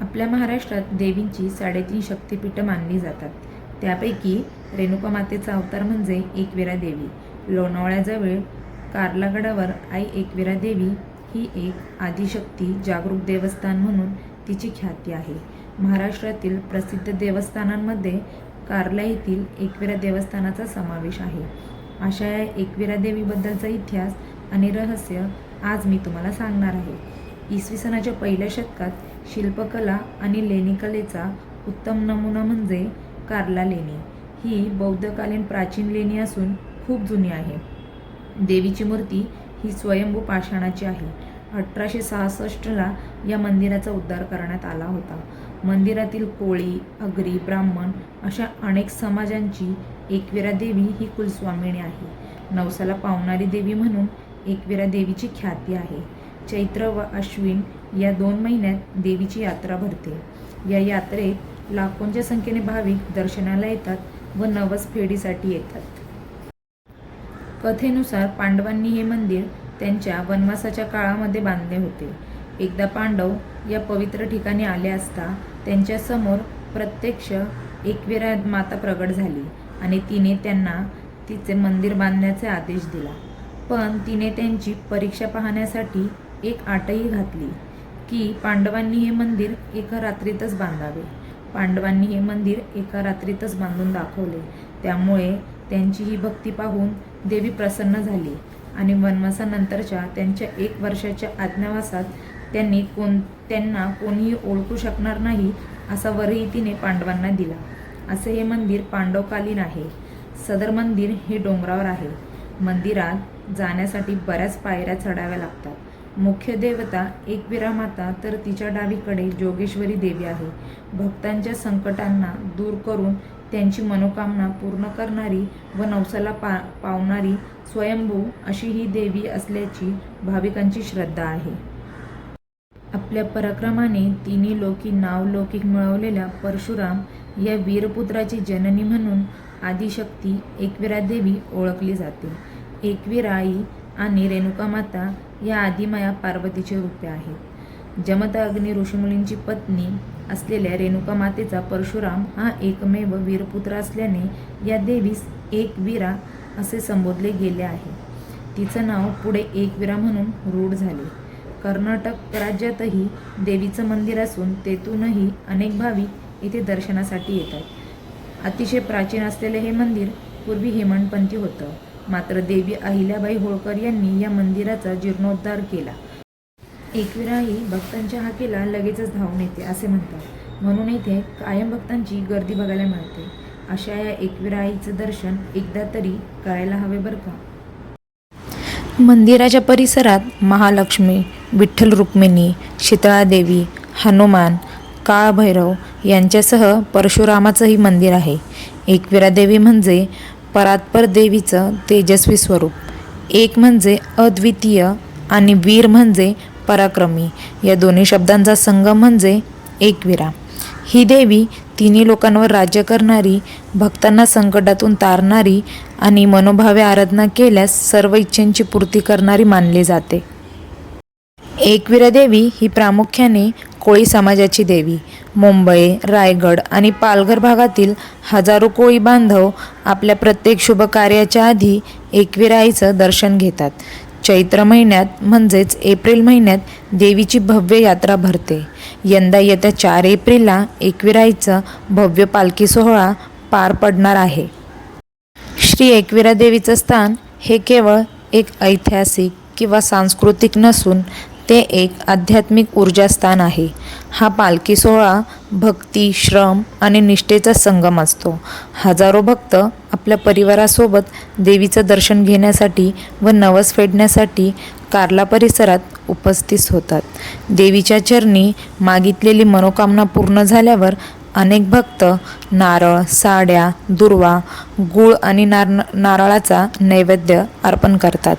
आपल्या महाराष्ट्रात देवींची 3.5 शक्तिपीठं मानली जातात. त्यापैकी रेणुका मातेचा अवतार म्हणजे एकविरा देवी. लोणावळ्याजवळ कार्लागडावर आई एकविरा देवी ही एक आदिशक्ती जागरूक देवस्थान म्हणून तिची ख्याती आहे. महाराष्ट्रातील प्रसिद्ध देवस्थानांमध्ये कार्ला येथील एकविरा देवस्थानाचा समावेश आहे. अशा या एकविरा देवीबद्दलचा इतिहास आणि रहस्य आज मी तुम्हाला सांगणार आहे. इसवी सनाच्या पहिल्या शतकात शिल्पकला आणि लेणीकलेचा उत्तम नमुना म्हणजे कार्ला लेणी. ही बौद्धकालीन प्राचीन लेणी असून खूप जुनी आहे. देवीची मूर्ती ही स्वयंभू पाषाणाची आहे. 1866ला या मंदिराचा उद्धार करण्यात आला होता. मंदिरातील कोळी, आगरी, ब्राह्मण अशा अनेक समाजांची एकविरा देवी ही कुलस्वामिनी आहे. नवसाला पावणारी देवी म्हणून एकविरा देवीची ख्याती आहे. चैत्र व अश्विन या 2 महिन्यात देवीची यात्रा भरते. या यात्रेत लाखोंच्या संख्येने भाविक दर्शनाला येतात व नवस फेडीसाठी येतात. कथेनुसार पांडवांनी हे मंदिर त्यांच्या वनवासाच्या काळामध्ये बांधले होते. एकदा पांडव या पवित्र ठिकाणी आले असता त्यांच्या समोर प्रत्यक्ष एकविरा माता प्रगट झाली आणि तिने त्यांना तिचे मंदिर बांधण्याचे आदेश दिला. पण तिने त्यांची परीक्षा पाहण्यासाठी एक अटही घातली की पांडवांनी हे मंदिर एका रात्रीतच बांधावे. पांडवांनी हे मंदिर एका रात्रीतच बांधून दाखवले. त्यामुळे त्यांची ही भक्ती पाहून देवी प्रसन्न झाली आणि वनवासानंतरच्या त्यांच्या 1 वर्षाच्या अज्ञातवासात त्यांना कोणीही ओळखू शकणार नाही असा वरही तिने पांडवांना दिला. असे हे मंदिर पांडवकालीन आहे. सदर मंदिर हे डोंगरावर आहे. मंदिरात जाण्यासाठी बऱ्याच पायऱ्या चढाव्या लागतात. मुख्य देवता एकविरा माता तर तिच्या डावीकडे जोगेश्वरी देवी आहे. भक्तांच्या संकटांना दूर करून त्यांची मनोकामना पूर्ण करणारी व नवसाला पावणारी स्वयंभू अशी ही देवी असल्याची भाविकांची श्रद्धा आहे. आपल्या पराक्रमाने तिन्ही लोकी नावलौकिक मिळवलेल्या परशुराम या वीरपुत्राची जननी म्हणून आदिशक्ती एकविरा देवी ओळखली जाते. एकविरा आई आणि रेणुका माता या आदिमाया पार्वतीची रूपे आहेत. जमता अग्नी ऋषीमुनींची पत्नी असलेल्या रेणुका मातेचा परशुराम हा एकमेव वीरपुत्र असल्याने या देवीस एकविरा असे संबोधले गेले आहे. तिचं नाव पुढे एकविरा म्हणून रूढ झाले. कर्नाटक राज्यातही देवीचं मंदिर असून तेथूनही अनेक भाविक येथे दर्शनासाठी येतात. अतिशय प्राचीन असलेले हे मंदिर पूर्वी हेमाडपंथी होतं. मात्र देवी अहिल्याबाई होळकर यांनी या मंदिराचा जीर्णोद्धार केला. एकविरा ही भक्तांच्या हाकेला लगेचच धावून येते असे म्हणतात. म्हणून येथे कायम भक्तांची गर्दी बघायला मिळते. अशा या एकविरा आईचं दर्शन एकदा तरी करायला हवे बरं का. मंदिराच्या परिसरात महालक्ष्मी, विठ्ठल रुक्मिणी, शीतळादेवी, हनुमान, काळभैरव यांच्यासह परशुरामाचंही मंदिर आहे. एकविरा देवी म्हणजे परात्पर देवीचं तेजस्वी स्वरूप. एक म्हणजे अद्वितीय आणि वीर म्हणजे पराक्रमी. या दोन्ही शब्दांचा संगम म्हणजे एकविरा. ही देवी तिन्ही लोकांवर राज्य करणारी, भक्तांना संकटातून तारणारी आणि मनोभावे आराधना केल्यास सर्व इच्छांची पूर्ती करणारी मानली जाते. एकविरा देवी ही प्रामुख्याने कोळी समाजाची देवी. मुंबई, रायगड आणि पालघर भागातील हजारो कोळी बांधव आपल्या प्रत्येक शुभ कार्याच्या आधी एकविरा आईचं दर्शन घेतात. चैत्र महिन्यात म्हणजेच एप्रिल महिन्यात देवीची भव्य यात्रा भरते. यंदा येत्या 4 एप्रिलला एकविरा आईचा भव्य पालखी सोहळा पार पडणार आहे. श्री एकविरा देवीचं स्थान हे केवळ एक ऐतिहासिक किंवा सांस्कृतिक नसून ते एक आध्यात्मिक ऊर्जास्थान आहे. हा पालखी सोहळा भक्ती, श्रम आणि निष्ठेचा संगम असतो. हजारो भक्त आपल्या परिवारासोबत देवीचं दर्शन घेण्यासाठी व नवस फेडण्यासाठी कार्ला परिसरात उपस्थित होतात. देवीच्या चरणी मागितलेली मनोकामना पूर्ण झाल्यावर अनेक भक्त नारळ, साड्या, दुर्वा, गूळ आणि नारळाचा नैवेद्य अर्पण करतात.